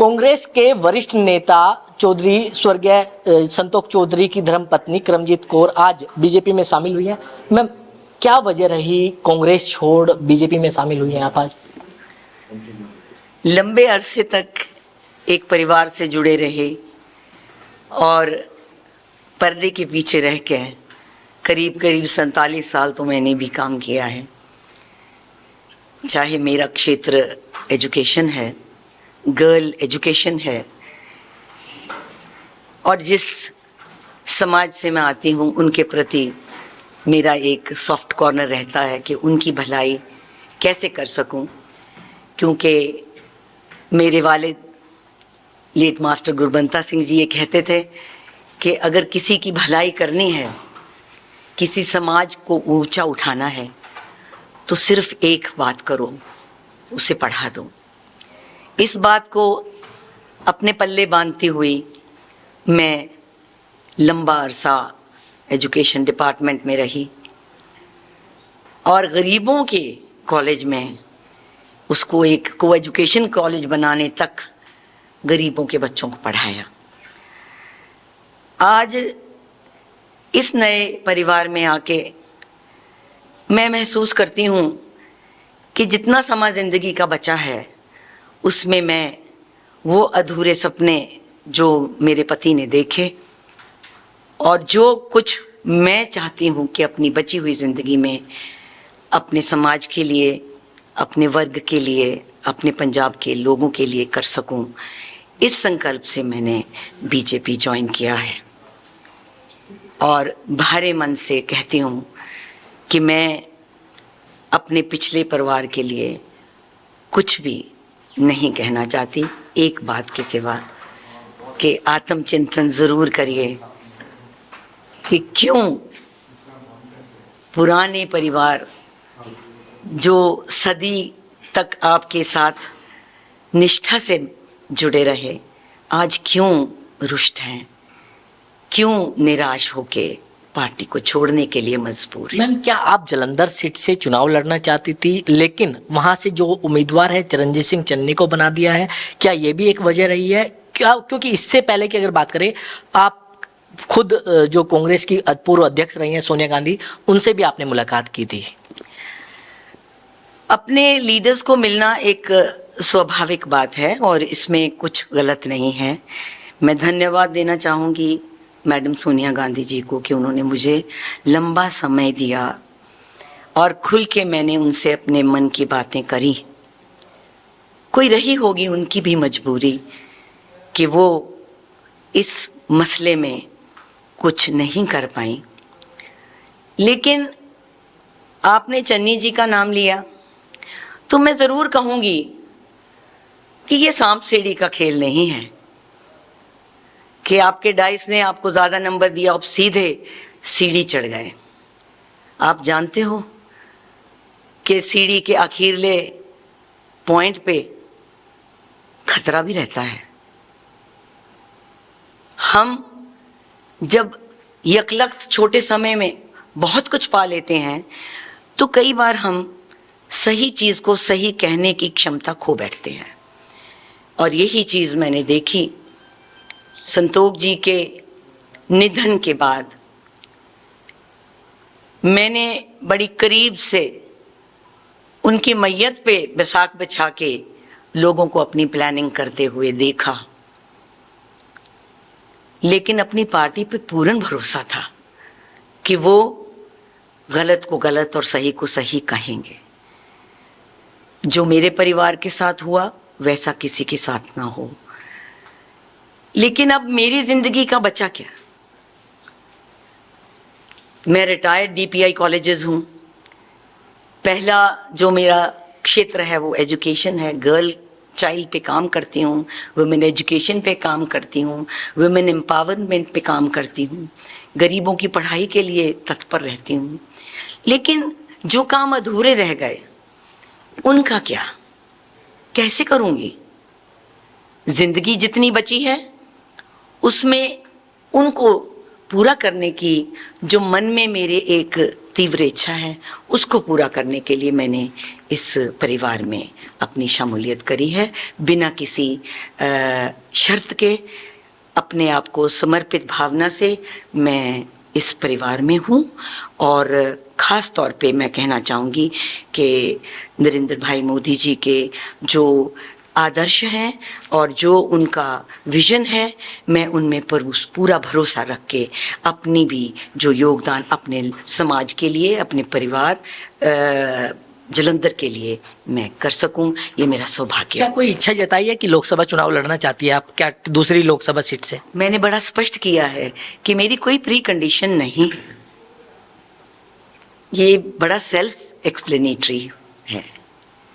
कांग्रेस के वरिष्ठ नेता चौधरी स्वर्गीय संतोष चौधरी की धर्मपत्नी करमजीत कौर आज बीजेपी में शामिल हुई है। मैम, क्या वजह रही कांग्रेस छोड़ बीजेपी में शामिल हुई है आप आज? लंबे अरसे तक एक परिवार से जुड़े रहे और पर्दे के पीछे रह के करीब 47 साल तो मैंने भी काम किया है। चाहे मेरा क्षेत्र एजुकेशन है, गर्ल एजुकेशन है, और जिस समाज से मैं आती हूँ उनके प्रति मेरा एक सॉफ्ट कॉर्नर रहता है कि उनकी भलाई कैसे कर सकूं, क्योंकि मेरे वालिद लेट मास्टर गुरबंता सिंह जी ये कहते थे कि अगर किसी की भलाई करनी है, किसी समाज को ऊंचा उठाना है, तो सिर्फ एक बात करो, उसे पढ़ा दो। इस बात को अपने पल्ले बांधती हुई मैं लंबा अरसा एजुकेशन डिपार्टमेंट में रही और गरीबों के कॉलेज में उसको एक को एजुकेशन कॉलेज बनाने तक गरीबों के बच्चों को पढ़ाया। आज इस नए परिवार में आके मैं महसूस करती हूँ कि जितना समय ज़िंदगी का बचा है उसमें मैं वो अधूरे सपने जो मेरे पति ने देखे और जो कुछ मैं चाहती हूँ कि अपनी बची हुई ज़िंदगी में अपने समाज के लिए, अपने वर्ग के लिए, अपने पंजाब के लोगों के लिए कर सकूं, इस संकल्प से मैंने बीजेपी ज्वाइन किया है। और भारे मन से कहती हूँ कि मैं अपने पिछले परिवार के लिए कुछ भी नहीं कहना चाहती, एक बात के सिवा कि आत्मचिंतन ज़रूर करिए कि क्यों पुराने परिवार जो सदी तक आपके साथ निष्ठा से जुड़े रहे, आज क्यों रुष्ट हैं, क्यों निराश होके पार्टी को छोड़ने के लिए मजबूर है। मैम, क्या आप जालंधर सीट से चुनाव लड़ना चाहती थी, लेकिन वहां से जो उम्मीदवार है चरणजीत सिंह चन्नी को बना दिया है? क्या ये भी एक वजह रही है? क्या, क्योंकि इससे पहले की अगर बात करें, आप खुद जो कांग्रेस की पूर्व अध्यक्ष रही हैं सोनिया गांधी, उनसे भी आपने मुलाकात की थी। अपने लीडर्स को मिलना एक स्वाभाविक बात है और इसमें कुछ गलत नहीं है। मैं धन्यवाद देना चाहूँगी मैडम सोनिया गांधी जी को कि उन्होंने मुझे लंबा समय दिया और खुल के मैंने उनसे अपने मन की बातें करी। कोई रही होगी उनकी भी मजबूरी कि वो इस मसले में कुछ नहीं कर पाई, लेकिन आपने चन्नी जी का नाम लिया तो मैं ज़रूर कहूँगी कि ये सांप सीढ़ी का खेल नहीं है कि आपके डाइस ने आपको ज़्यादा नंबर दिया, आप सीधे सीढ़ी चढ़ गए। आप जानते हो कि सीढ़ी के आखिरले पॉइंट पे खतरा भी रहता है। हम जब यकलख्त छोटे समय में बहुत कुछ पा लेते हैं तो कई बार हम सही चीज़ को सही कहने की क्षमता खो बैठते हैं, और यही चीज़ मैंने देखी संतोष जी के निधन के बाद। मैंने बड़ी करीब से उनकी मैयत पे बैसाख बिछा के लोगों को अपनी प्लानिंग करते हुए देखा, लेकिन अपनी पार्टी पे पूर्ण भरोसा था कि वो गलत को गलत और सही को सही कहेंगे। जो मेरे परिवार के साथ हुआ वैसा किसी के साथ ना हो। लेकिन अब मेरी जिंदगी का बचा क्या? मैं रिटायर्ड डीपीआई कॉलेजेस हूँ। पहला जो मेरा क्षेत्र है वो एजुकेशन है। गर्ल चाइल्ड पे काम करती हूँ, वुमेन एजुकेशन पे काम करती हूँ, वुमेन एम्पावरमेंट पे काम करती हूँ, गरीबों की पढ़ाई के लिए तत्पर रहती हूँ। लेकिन जो काम अधूरे रह गए उनका क्या, कैसे करूँगी? जिंदगी जितनी बची है उसमें उनको पूरा करने की जो मन में मेरे एक तीव्र इच्छा है, उसको पूरा करने के लिए मैंने इस परिवार में अपनी शामूलियत करी है, बिना किसी शर्त के, अपने आप को समर्पित भावना से मैं इस परिवार में हूँ। और ख़ास तौर पे मैं कहना चाहूँगी कि नरेंद्र भाई मोदी जी के जो आदर्श हैं और जो उनका विजन है, मैं उनमें पूरा भरोसा रख के अपनी भी जो योगदान अपने समाज के लिए, अपने परिवार जलंधर के लिए मैं कर सकूं, ये मेरा सौभाग्य क्या है। कोई इच्छा जताई है कि लोकसभा चुनाव लड़ना चाहती है आप, क्या दूसरी लोकसभा सीट से? मैंने बड़ा स्पष्ट किया है कि मेरी कोई प्री कंडीशन नहीं, ये बड़ा सेल्फ एक्सप्लेनेटरी है।